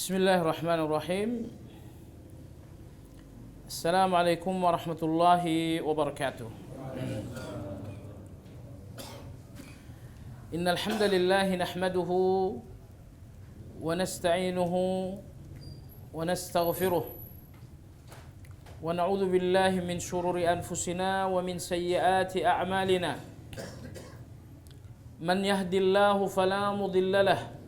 Bismillahirrahmanirrahim. Assalamualaikum warahmatullahi wabarakatuh. Innal hamdalillah nahmaduhu wa nasta'inuhu wa nastaghfiruh wa na'udzu billahi min shururi anfusina wa min sayyiati a'malina. Man yahdihillahu fala mudilla lahu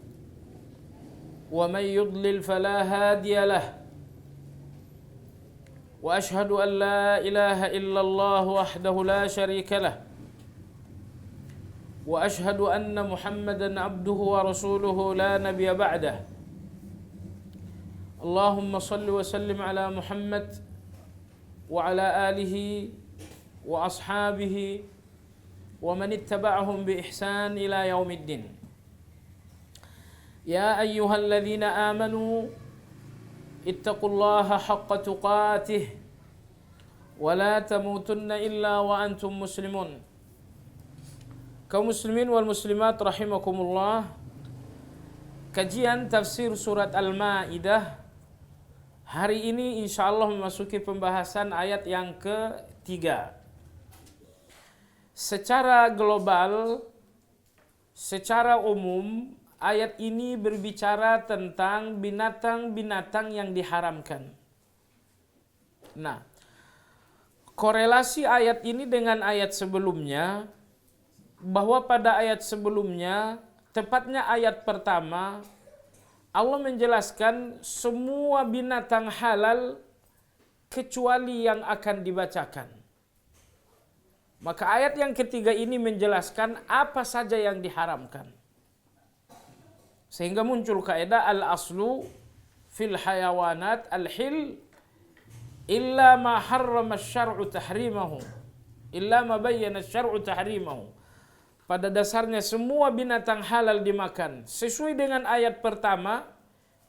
ومن يضلل فلا هادي له وأشهد أن لا إله إلا الله وحده لا شريك له وأشهد أن محمدا عبده ورسوله لا نبي بعده اللهم صل وسلم على محمد وعلى آله وأصحابه ومن اتبعهم بإحسان إلى يوم الدين. يا أيها الذين آمنوا اتقوا الله حق تقاته ولا تموتن إلا وأنتم مسلمون. Kaum muslimin wal muslimat rahimakumullah, kajian tafsir surat Al-Maidah hari ini insyaallah memasuki pembahasan ayat yang ketiga. Secara global, secara umum, ayat ini berbicara tentang binatang-binatang yang diharamkan. Nah, korelasi ayat ini dengan ayat sebelumnya, bahwa pada ayat sebelumnya, tepatnya ayat pertama, Allah menjelaskan semua binatang halal kecuali yang akan dibacakan. Maka ayat yang ketiga ini menjelaskan apa saja yang diharamkan. Sehingga muncul kaidah al-aslu fil hayawanat al-hil illa ma harrama asy-syar'u tahrimahu illa ma bayyana asy-syar'u tahrimahu. Pada dasarnya semua binatang halal dimakan sesuai dengan ayat pertama,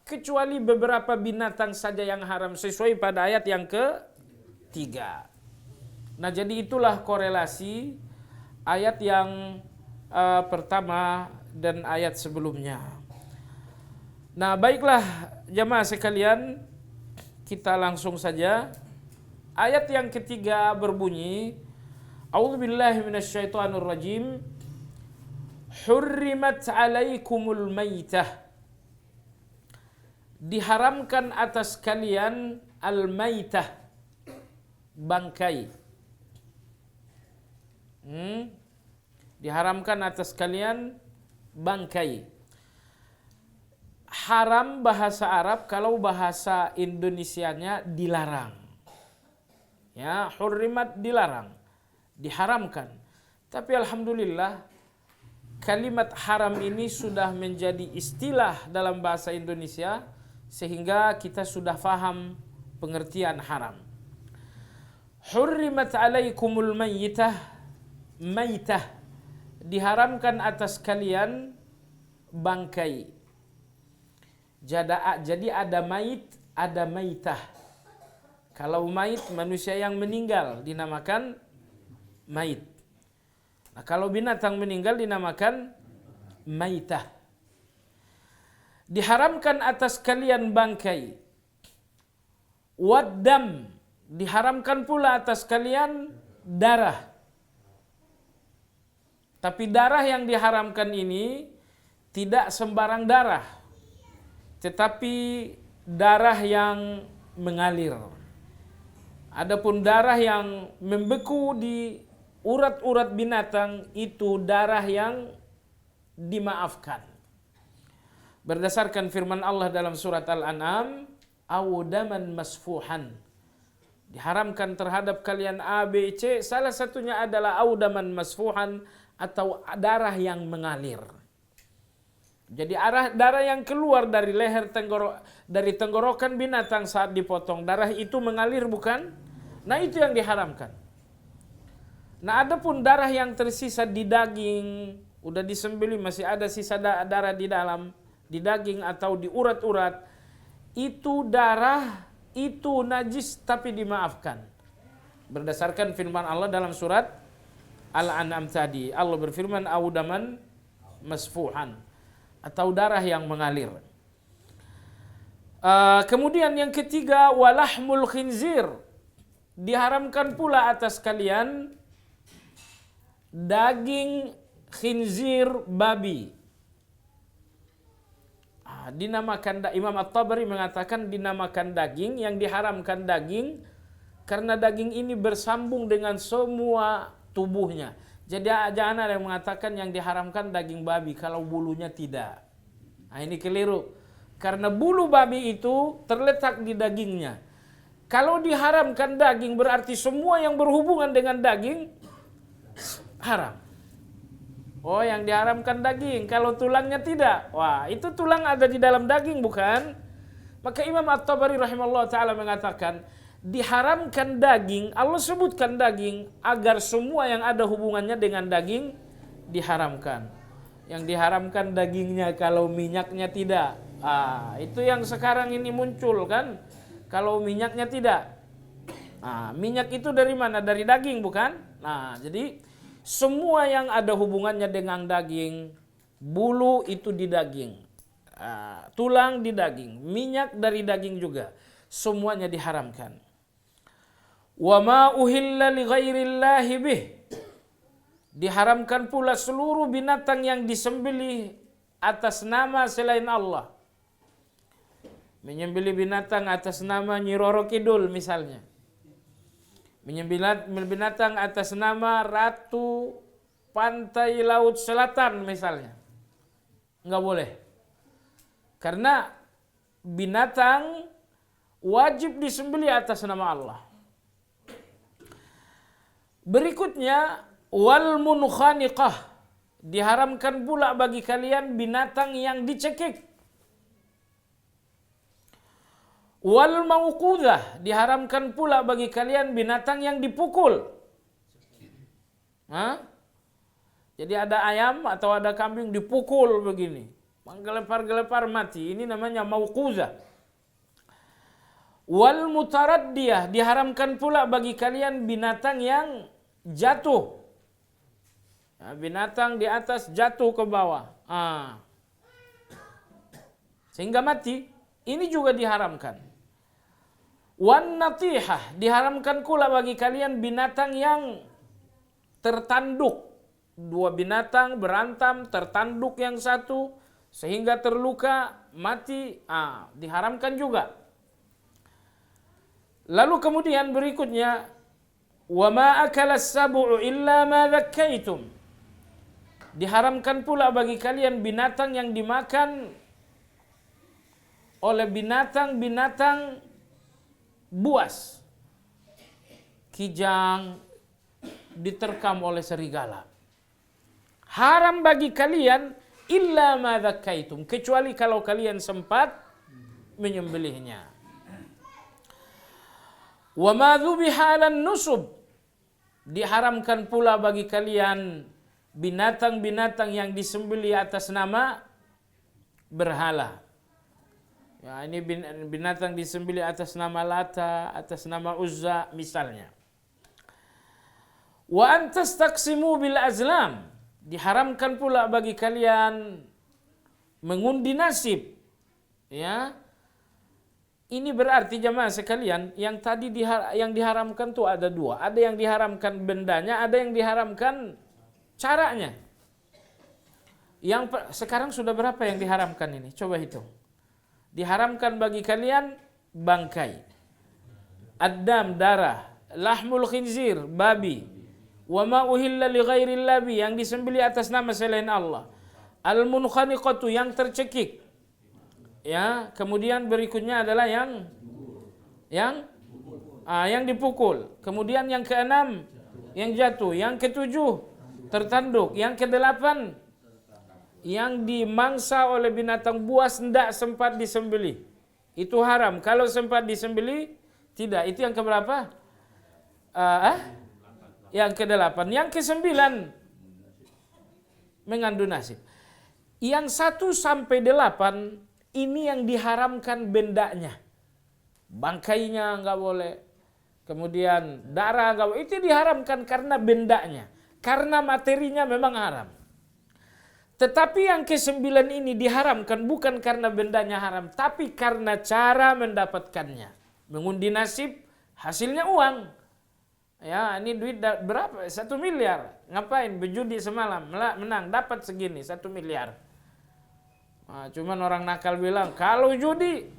kecuali beberapa binatang saja yang haram sesuai pada ayat yang ketiga. Nah, jadi itulah korelasi ayat yang pertama dan ayat sebelumnya. Nah, baiklah jamaah sekalian, kita langsung saja. Ayat yang ketiga berbunyi, A'udzubillahi minasyaitonirrajim. Hurrimat 'alaikumul maitah. Diharamkan atas kalian al-maitah, bangkai. Diharamkan atas kalian bangkai. Haram bahasa Arab, kalau bahasa Indonesianya dilarang. Ya, hurrimat dilarang, diharamkan. Tapi alhamdulillah kalimat haram ini sudah menjadi istilah dalam bahasa Indonesia sehingga kita sudah faham pengertian haram. Hurrimat 'alaikumul maitah, maitah, diharamkan atas kalian bangkai. Jadi ada mait, ada maitah. Kalau mait manusia yang meninggal dinamakan mait. Nah, kalau binatang meninggal dinamakan maitah. Diharamkan atas kalian bangkai. Waddam, diharamkan pula atas kalian darah. Tapi darah yang diharamkan ini tidak sembarang darah, tetapi darah yang mengalir. Adapun darah yang membeku di urat-urat binatang itu darah yang dimaafkan. Berdasarkan firman Allah dalam surat Al-An'am, awdaman masfuhan. Diharamkan terhadap kalian A, B, C, salah satunya adalah awdaman masfuhan atau darah yang mengalir. Jadi darah yang keluar dari leher dari tenggorokan binatang saat dipotong, darah itu mengalir bukan? Nah, itu yang diharamkan. Nah, adapun darah yang tersisa di daging, udah disembelih masih ada sisa darah di dalam, di daging atau di urat-urat, itu darah itu najis tapi dimaafkan. Berdasarkan firman Allah dalam surat Al-An'am tadi, Allah berfirman awdaman masfuhan, atau darah yang mengalir. Kemudian yang ketiga, walahmul khinzir. Diharamkan pula atas kalian daging khinzir babi. Dinamakan, Imam At-Tabari mengatakan dinamakan daging, yang diharamkan daging karena daging ini bersambung dengan semua tubuhnya. Jadi jangan ada yang mengatakan yang diharamkan daging babi kalau bulunya tidak. Nah, ini keliru. Karena bulu babi itu terletak di dagingnya. Kalau diharamkan daging berarti semua yang berhubungan dengan daging haram. Oh, yang diharamkan daging, kalau tulangnya tidak. Wah, itu tulang ada di dalam daging bukan? Maka Imam At-Tabari rahimahullah ta'ala mengatakan, diharamkan daging, Allah sebutkan daging, agar semua yang ada hubungannya dengan daging diharamkan. Yang diharamkan dagingnya, kalau minyaknya tidak. Itu yang sekarang ini muncul kan? Kalau minyaknya tidak. Minyak itu dari mana? Dari daging bukan? Nah, jadi semua yang ada hubungannya dengan daging, bulu itu di daging, tulang di daging, minyak dari daging juga, semuanya diharamkan. Wa ma uhilla li ghairillahi bih. Diharamkan pula seluruh binatang yang disembelih atas nama selain Allah. Menyembelih binatang atas nama Nyi Roro Kidul misalnya. Menyembelih binatang atas nama Ratu Pantai Laut Selatan misalnya. Enggak boleh. Karena binatang wajib disembelih atas nama Allah. Berikutnya, wal munkhaniqah. Diharamkan pula bagi kalian binatang yang dicekik. Wal mauqudah, diharamkan pula bagi kalian binatang yang dipukul. Jadi ada ayam atau ada kambing dipukul begini, menggelepar-gelepar mati. Ini namanya mauqudah. Wal mutaraddiyah, diharamkan pula bagi kalian binatang yang jatuh. Binatang di atas jatuh ke bawah, sehingga mati. Ini juga diharamkan. Wan natihah, diharamkan pula bagi kalian binatang yang tertanduk. Dua binatang berantam, tertanduk yang satu sehingga terluka, mati, diharamkan juga. Lalu kemudian berikutnya, wa ma akala as-sab'u illa ma dhakkaitum. Diharamkan pula bagi kalian binatang yang dimakan oleh binatang-binatang buas. Kijang diterkam oleh serigala. Haram bagi kalian illa ma dhakkaitum, kecuali kalau kalian sempat menyembelihnya. Wa ma dhubiha 'alan nusub. Diharamkan pula bagi kalian binatang-binatang yang disembelih atas nama berhala. Ya, ini binatang disembelih atas nama Lata, atas nama Uzza misalnya. Wa antastaqsimu bil azlam. Diharamkan pula bagi kalian mengundi nasib. Ya. Ini berarti jemaah sekalian, yang tadi yang diharamkan tuh ada dua. Ada yang diharamkan bendanya, ada yang diharamkan caranya. Sekarang sudah berapa yang diharamkan ini? Coba hitung. Diharamkan bagi kalian bangkai, ad-dam, darah, lahmul khinzir, babi, wa ma uhilla li ghairillah bi, yang disembelih atas nama selain Allah, al-munkhaniqatu, yang tercekik. Ya, kemudian berikutnya adalah yang dipukul. Kemudian yang keenam yang jatuh, yang ketujuh tertanduk, yang kedelapan yang dimangsa oleh binatang buas tidak sempat disembelih. Itu haram. Kalau sempat disembelih tidak. Itu yang keberapa? Yang kedelapan. Yang kesembilan mengandung nasib. Yang 1 sampai 8 ini yang diharamkan bendanya. Bangkainya enggak boleh. Kemudian darah enggak boleh. Itu diharamkan karena bendanya. Karena materinya memang haram. Tetapi yang ke-9 ini diharamkan bukan karena bendanya haram, tapi karena cara mendapatkannya. Mengundi nasib, hasilnya uang. Ya, ini duit berapa? 1 miliar. Ngapain? Berjudi semalam, menang, dapat segini, 1 miliar. Nah, cuman orang nakal bilang, kalau judi,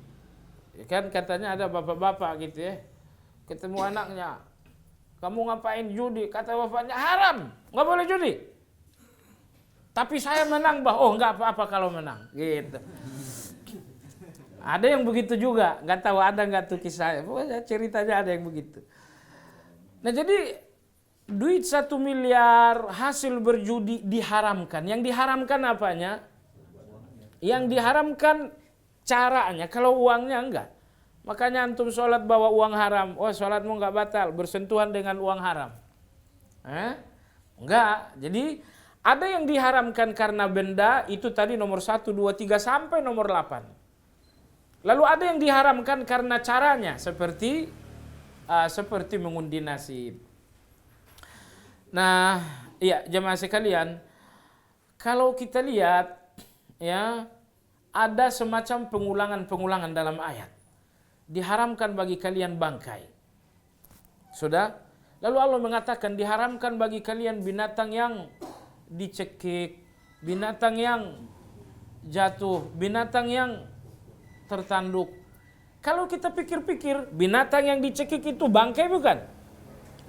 ya kan katanya ada bapak-bapak gitu ya, ketemu anaknya, kamu ngapain judi? Kata bapaknya, haram, nggak boleh judi. Tapi saya menang, bah. Oh, nggak apa-apa kalau menang, gitu. Ada yang begitu juga, nggak tahu ada nggak tuh kisahnya. Pokoknya ceritanya ada yang begitu. Nah jadi duit 1 miliar hasil berjudi diharamkan. Yang diharamkan apanya? Yang diharamkan caranya. Kalau uangnya enggak. Makanya antum sholat bawa uang haram. Oh, sholatmu enggak batal, bersentuhan dengan uang haram. Enggak. Jadi ada yang diharamkan karena benda, itu tadi nomor 1, 2, 3 sampai nomor 8. Lalu ada yang diharamkan karena caranya, seperti mengundi nasib. Nah, iya jemaah sekalian, kalau kita lihat ya, ada semacam pengulangan dalam ayat. Diharamkan bagi kalian bangkai. Sudah? Lalu Allah mengatakan diharamkan bagi kalian binatang yang dicekik, binatang yang jatuh, binatang yang tertanduk. Kalau kita pikir-pikir, binatang yang dicekik itu bangkai bukan?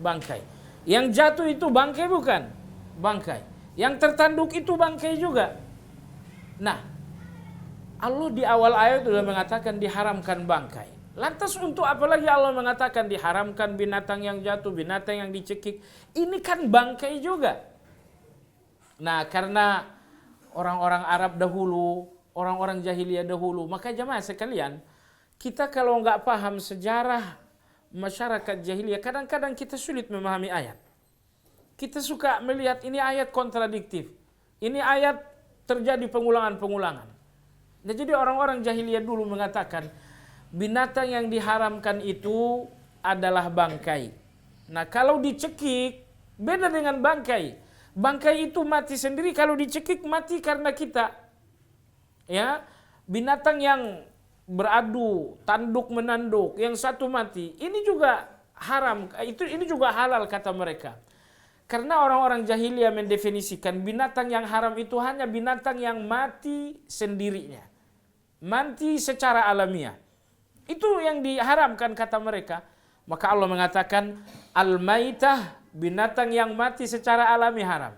Bangkai. Yang jatuh itu bangkai bukan? Bangkai. Yang tertanduk itu bangkai juga. Nah, Allah di awal ayat sudah mengatakan diharamkan bangkai. Lantas untuk apa lagi Allah mengatakan diharamkan binatang yang jatuh, binatang yang dicekik? Ini kan bangkai juga. Nah, karena orang-orang Arab dahulu, orang-orang jahiliyah dahulu, maka jemaah sekalian, kita kalau nggak paham sejarah masyarakat jahiliyah, kadang-kadang kita sulit memahami ayat. Kita suka melihat ini ayat kontradiktif. Ini ayat terjadi pengulangan-pengulangan. Nah, jadi orang-orang jahiliyah dulu mengatakan binatang yang diharamkan itu adalah bangkai. Nah, kalau dicekik beda dengan bangkai. Bangkai itu mati sendiri, kalau dicekik mati karena kita. Ya, binatang yang beradu, tanduk menanduk, yang satu mati, ini juga haram. Ini juga halal kata mereka. Karena orang-orang jahiliyah mendefinisikan binatang yang haram itu hanya binatang yang mati sendirinya. Mati secara alamiah. Itu yang diharamkan kata mereka. Maka Allah mengatakan al-maitah, binatang yang mati secara alami haram.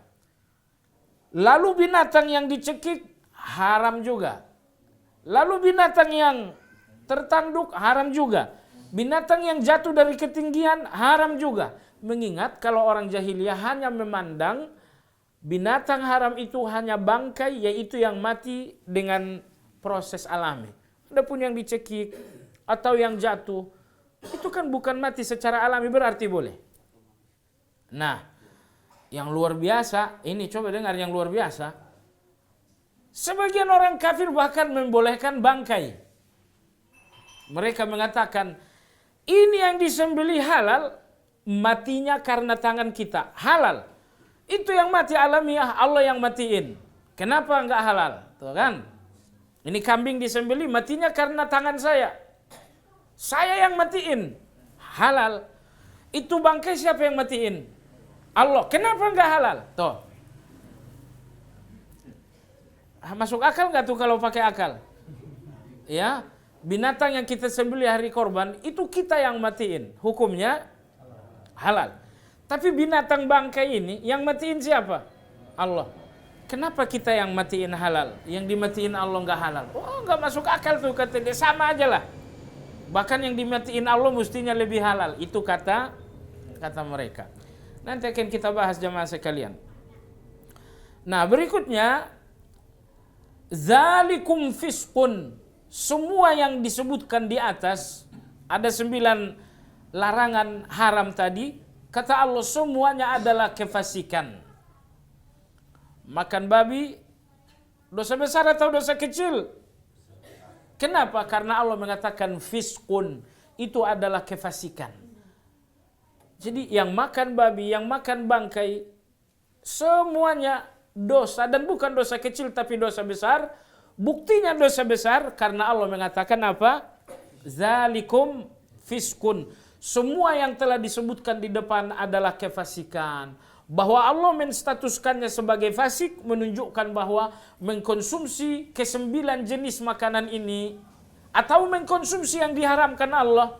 Lalu binatang yang dicekik haram juga. Lalu binatang yang tertanduk haram juga. Binatang yang jatuh dari ketinggian haram juga. Mengingat kalau orang jahiliyah hanya memandang binatang haram itu hanya bangkai, yaitu yang mati dengan proses alami. Adapun yang dicekik atau yang jatuh, itu kan bukan mati secara alami, berarti boleh. Nah, yang luar biasa, ini coba dengar yang luar biasa. Sebagian orang kafir bahkan membolehkan bangkai. Mereka mengatakan, ini yang disembelih halal, matinya karena tangan kita. Halal. Itu yang mati alamiah, Allah yang matiin. Kenapa enggak halal? Tuh kan? Ini kambing disembelih, matinya karena tangan saya. Saya yang matiin. Halal. Itu bangkai siapa yang matiin? Allah. Kenapa enggak halal? Tuh. Masuk akal enggak tuh kalau pakai akal? Ya. Binatang yang kita sembelih hari korban, itu kita yang matiin. Hukumnya halal. Tapi binatang bangkai ini, yang matiin siapa? Allah. Kenapa kita yang matiin halal? Yang dimatiin Allah enggak halal? Oh, enggak masuk akal tuh kata dia. Sama aja lah. Bahkan yang dimatiin Allah mestinya lebih halal. Itu kata mereka. Nanti akan kita bahas jemaah sekalian. Nah, berikutnya zalikum fisqun. Semua yang disebutkan di atas, ada 9 larangan haram tadi, kata Allah semuanya adalah kefasikan. Makan babi dosa besar atau dosa kecil? Kenapa? Karena Allah mengatakan fiskun, itu adalah kefasikan. Jadi yang makan babi, yang makan bangkai, semuanya dosa dan bukan dosa kecil tapi dosa besar. Buktinya dosa besar karena Allah mengatakan apa? Zalikum fiskun. Semua yang telah disebutkan di depan adalah kefasikan. Bahwa Allah menstatuskannya sebagai fasik menunjukkan bahwa mengkonsumsi ke-9 jenis makanan ini atau mengkonsumsi yang diharamkan Allah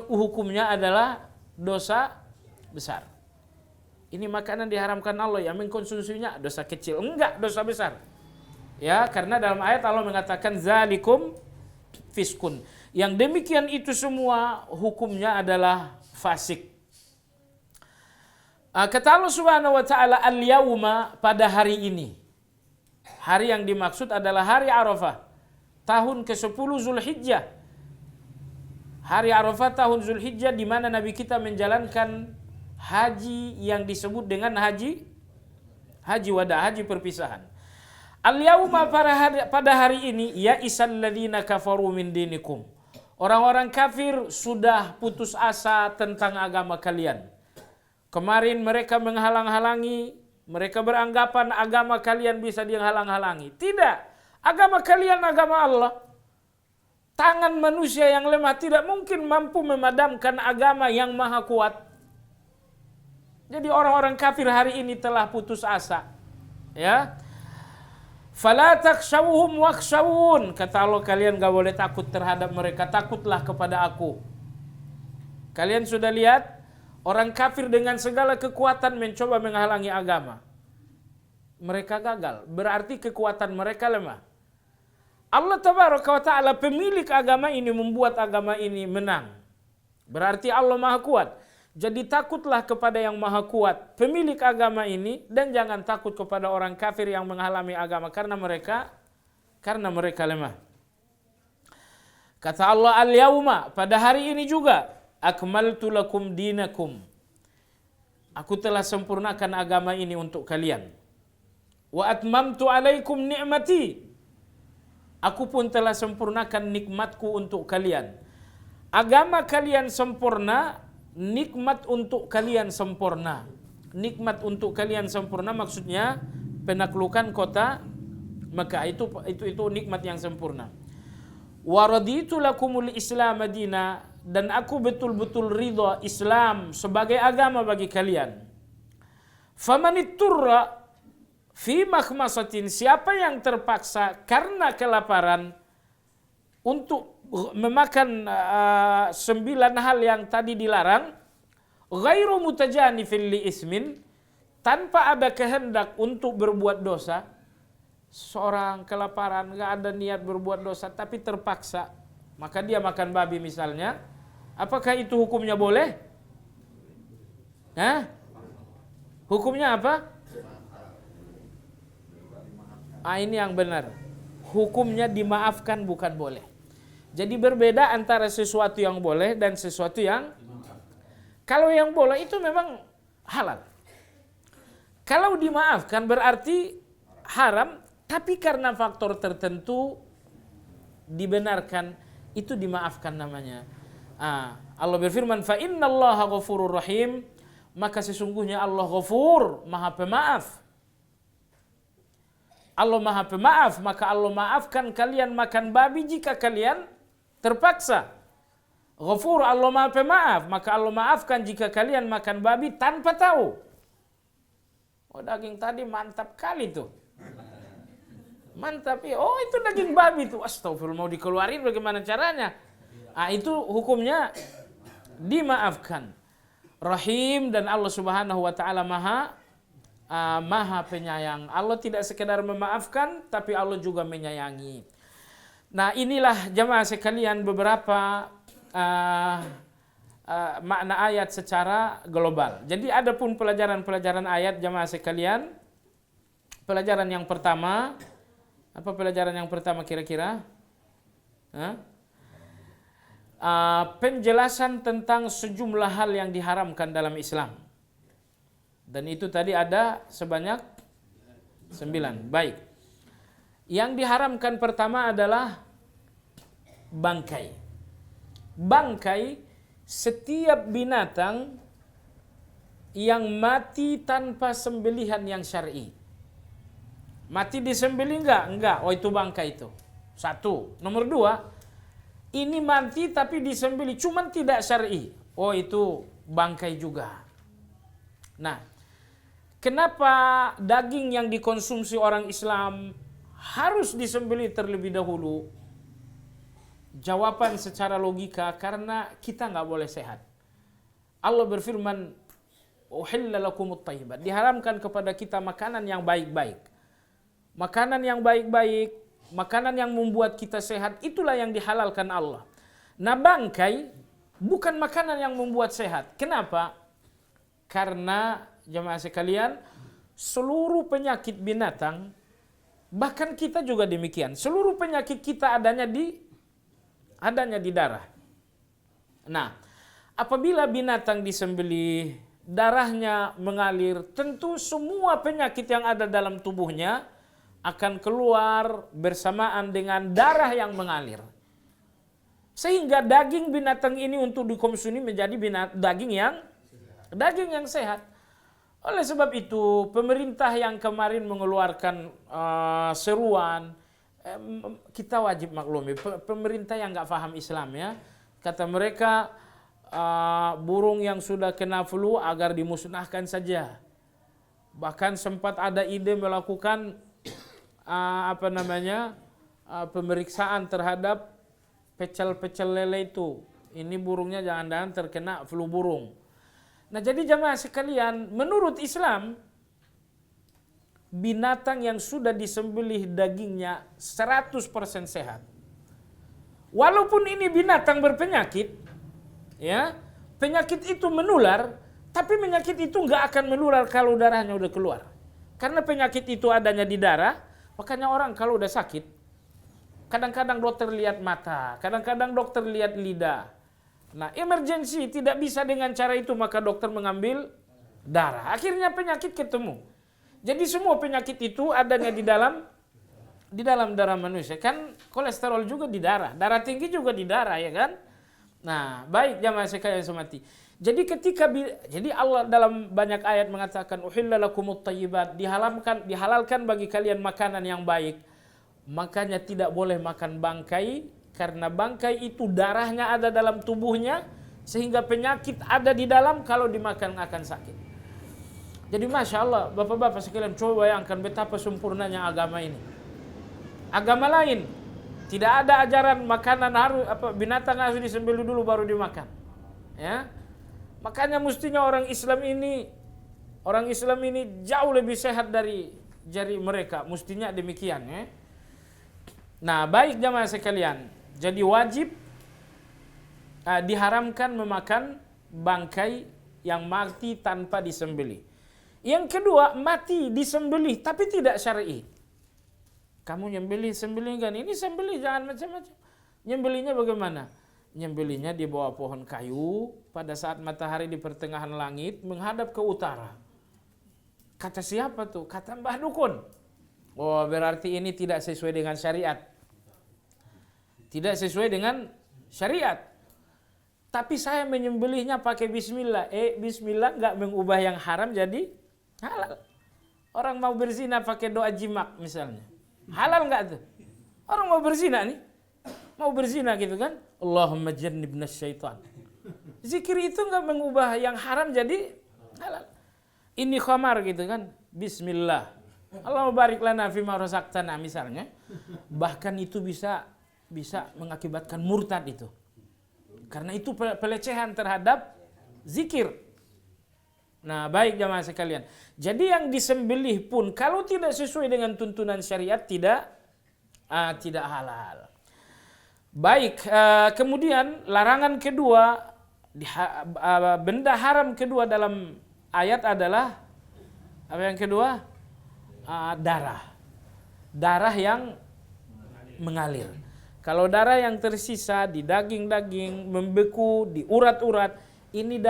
hukumnya adalah dosa besar. Ini makanan diharamkan Allah, ya mengkonsumsinya dosa kecil, enggak dosa besar. Ya, karena dalam ayat Allah mengatakan zalikum fiskun. Yang demikian itu semua hukumnya adalah fasik. Kata Allah Subhanahu wa taala al-yauma, pada hari ini. Hari yang dimaksud adalah hari Arafah, tahun ke-10 Zulhijjah. Hari Arafah tahun Zulhijjah di mana Nabi kita menjalankan haji yang disebut dengan haji wada, haji perpisahan. Al-yauma, pada hari ini, ya isal ladzina kafaru min dinikum. Orang-orang kafir sudah putus asa tentang agama kalian. Kemarin mereka menghalang-halangi, mereka beranggapan agama kalian bisa dihalang-halangi. Tidak, agama kalian agama Allah. Tangan manusia yang lemah tidak mungkin mampu memadamkan agama yang maha kuat. Jadi orang-orang kafir hari ini telah putus asa. Ya. Fala takhshawhum wakhshawun. Kata Allah, kalian gak boleh takut terhadap mereka, takutlah kepada aku. Kalian sudah lihat orang kafir dengan segala kekuatan mencoba menghalangi agama. Mereka gagal, berarti kekuatan mereka lemah. Allah Tabaraka wa Ta'ala pemilik agama ini membuat agama ini menang. Berarti Allah maha kuat. Jadi takutlah kepada yang maha kuat, pemilik agama ini, dan jangan takut kepada orang kafir yang menghalangi agama karena mereka lemah. Kata Allah al-yauma, pada hari ini juga, akmaltu lakum dinakum. Aku telah sempurnakan agama ini untuk kalian. Wa atmamtu alaikum ni'mati. Aku pun telah sempurnakan nikmatku untuk kalian. Agama kalian sempurna, nikmat untuk kalian sempurna. Nikmat untuk kalian sempurna maksudnya penaklukan kota Mekah, itu nikmat yang sempurna. Wa raditu lakumul Islam madina, dan aku betul-betul ridha Islam sebagai agama bagi kalian. Famanitturra fi makhmasatin, siapa yang terpaksa karena kelaparan untuk memakan 9 hal yang tadi dilarang, ghairu mutajanifin li ismin, tanpa ada kehendak untuk berbuat dosa. Seorang kelaparan, gak ada niat berbuat dosa tapi terpaksa, maka dia makan babi misalnya, apakah itu hukumnya boleh? Hah? Hukumnya apa? Ini yang benar. Hukumnya dimaafkan, bukan boleh. Jadi berbeda antara sesuatu yang boleh dan sesuatu yang, kalau yang boleh itu memang halal. Kalau dimaafkan berarti haram, tapi karena faktor tertentu dibenarkan, itu dimaafkan namanya. Allah berfirman, fa innallaha ghafurur rahim, maka sesungguhnya Allah ghafur, maha pemaaf. Allah maha pemaaf, maka Allah maafkan kalian makan babi jika kalian terpaksa. Ghafur, Allah maha pemaaf, maka Allah maafkan jika kalian makan babi tanpa tahu. Oh, daging tadi mantap kali tuh. Mantap ya. Oh, itu daging babi tuh. Astagfirullah, mau dikeluarin bagaimana caranya? Itu hukumnya dimaafkan. Rahim, dan Allah Subhanahu wa taala maha penyayang. Allah tidak sekedar memaafkan, tapi Allah juga menyayangi. Nah, inilah jamaah sekalian beberapa makna ayat secara global. Jadi ada pun pelajaran-pelajaran ayat jamaah sekalian. Pelajaran yang pertama, apa pelajaran yang pertama kira-kira? Penjelasan tentang sejumlah hal yang diharamkan dalam Islam. Dan itu tadi ada sebanyak 9. Baik. Yang diharamkan pertama adalah bangkai. Bangkai, setiap binatang yang mati tanpa sembelihan yang syar'i. Mati disembelih enggak? Enggak. Oh itu bangkai itu. Satu. Nomor dua, ini mati tapi disembelih cuman tidak syar'i. Oh itu bangkai juga. Nah, kenapa daging yang dikonsumsi orang Islam harus disembelih terlebih dahulu? Jawaban secara logika, karena kita nggak boleh sehat. Allah berfirman, uhilla lakumut thayyibat. Diharamkan kepada kita makanan yang baik-baik. Makanan yang baik-baik, makanan yang membuat kita sehat, itulah yang dihalalkan Allah. Nah bangkai bukan makanan yang membuat sehat. Kenapa? Karena jemaah sekalian, seluruh penyakit binatang, bahkan kita juga demikian. Seluruh penyakit kita adanya di darah. Nah, apabila binatang disembelih, darahnya mengalir, tentu semua penyakit yang ada dalam tubuhnya akan keluar bersamaan dengan darah yang mengalir. Sehingga daging binatang ini untuk dikonsumsi menjadi daging yang sehat. Oleh sebab itu, pemerintah yang kemarin mengeluarkan seruan, kita wajib maklumi, pemerintah yang nggak paham Islam ya, kata mereka burung yang sudah kena flu agar dimusnahkan saja. Bahkan sempat ada ide melakukan pemeriksaan terhadap pecel-pecel lele itu. Ini burungnya jangan-jangan terkena flu burung. Nah jadi jamaah sekalian, menurut Islam, binatang yang sudah disembelih dagingnya 100% sehat. Walaupun ini binatang berpenyakit, ya, penyakit itu menular, tapi penyakit itu nggak akan menular kalau darahnya udah keluar. Karena penyakit itu adanya di darah, makanya orang kalau udah sakit, kadang-kadang dokter lihat mata, kadang-kadang dokter lihat lidah. Nah, emergensi tidak bisa dengan cara itu, maka dokter mengambil darah. Akhirnya penyakit ketemu. Jadi semua penyakit itu adanya di dalam darah manusia. Kan kolesterol juga di darah tinggi juga di darah, ya kan? Nah, baik jamaah sekalian semati. Jadi Allah dalam banyak ayat mengatakan uhilla lakumut thayyibat, dihalalkan bagi kalian makanan yang baik. Makanya tidak boleh makan bangkai, karena bangkai itu darahnya ada dalam tubuhnya, sehingga penyakit ada di dalam, kalau dimakan akan sakit. Jadi Masya Allah, bapak-bapak sekalian, coba bayangkan betapa sempurnanya agama ini. Agama lain tidak ada ajaran makanan binatang harus disembelih dulu baru dimakan. Ya, makanya mestinya orang Islam ini jauh lebih sehat dari mereka. Mestinya demikian, ya. Nah, baik jamaah sekalian. Jadi wajib diharamkan memakan bangkai yang mati tanpa disembelih. Yang kedua, mati disembelih tapi tidak syar'i. Kamu sembelih kan? Ini sembelih jangan macam-macam. Nyembelihnya bagaimana? Nyembelihnya di bawah pohon kayu pada saat matahari di pertengahan langit menghadap ke utara. Kata siapa tuh? Kata Mbah Dukun. Oh, berarti ini tidak sesuai dengan syariat. Tidak sesuai dengan syariat. Tapi saya menyembelihnya pakai bismillah. Bismillah nggak mengubah yang haram jadi halal. Orang mau berzina pakai doa jimak misalnya. Halal nggak tuh? Orang mau berzina nih. Mau berzina gitu kan. Allahumma jannibna syaitan. Zikir itu nggak mengubah yang haram jadi halal. Ini khamar gitu kan. Bismillah. Allahumma barik lana fima razaqtana misalnya. Bahkan itu bisa mengakibatkan murtad itu. Karena itu pelecehan terhadap zikir. Nah, baik jamaah sekalian. Jadi yang disembelih pun kalau tidak sesuai dengan tuntunan syariat tidak halal. Baik, kemudian larangan kedua, benda haram kedua dalam ayat adalah apa yang kedua? Darah. Darah yang mengalir. Kalau darah yang tersisa di daging-daging membeku, di urat-urat, ini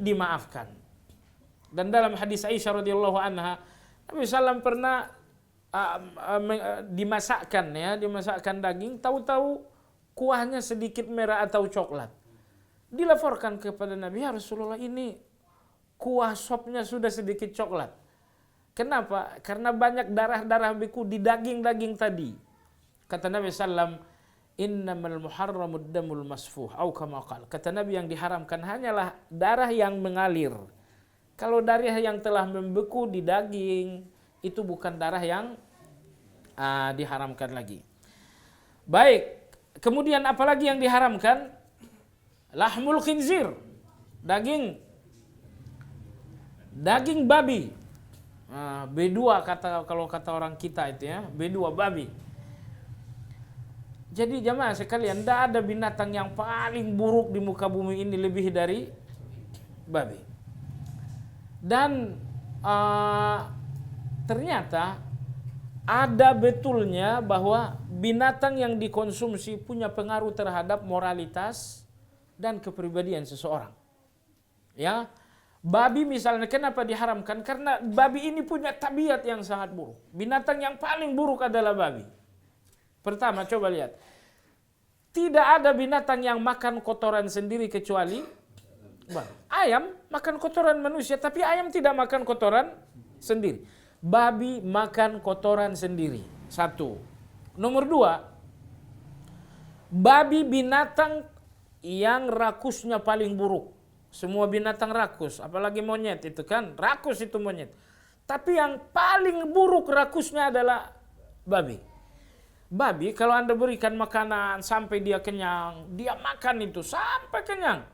dimaafkan. Dan dalam hadis Aisyah radhiyallahu anha, Nabi SAW pernah dimasakkan daging, tahu-tahu kuahnya sedikit merah atau coklat. Dilaporkan kepada Nabi, ya Rasulullah, ini kuah sopnya sudah sedikit coklat. Kenapa? Karena banyak darah-darah beku di daging-daging tadi. Kata Nabi SAW, innamal muharramud damul masfuh, au kama qala. Kata Nabi, yang diharamkan hanyalah darah yang mengalir. Kalau darah yang telah membeku di daging, itu bukan darah yang diharamkan lagi. Baik, kemudian apalagi yang diharamkan? Lahmul khinzir, daging babi. B2 kalau kata orang kita itu ya, B2 babi. Jadi jamaah sekalian, tidak ada binatang yang paling buruk di muka bumi ini lebih dari babi. Dan ternyata ada betulnya bahwa binatang yang dikonsumsi punya pengaruh terhadap moralitas dan kepribadian seseorang. Ya, babi misalnya kenapa diharamkan? Karena babi ini punya tabiat yang sangat buruk. Binatang yang paling buruk adalah babi. Pertama, coba lihat. Tidak ada binatang yang makan kotoran sendiri kecuali babi. Ayam makan kotoran manusia, tapi ayam tidak makan kotoran sendiri. Babi makan kotoran sendiri. Satu. Nomor dua, babi binatang yang rakusnya paling buruk. Semua binatang rakus, apalagi monyet itu kan, rakus itu monyet. Tapi yang paling buruk rakusnya adalah babi. Babi kalau Anda berikan makanan sampai dia kenyang, dia makan itu sampai kenyang.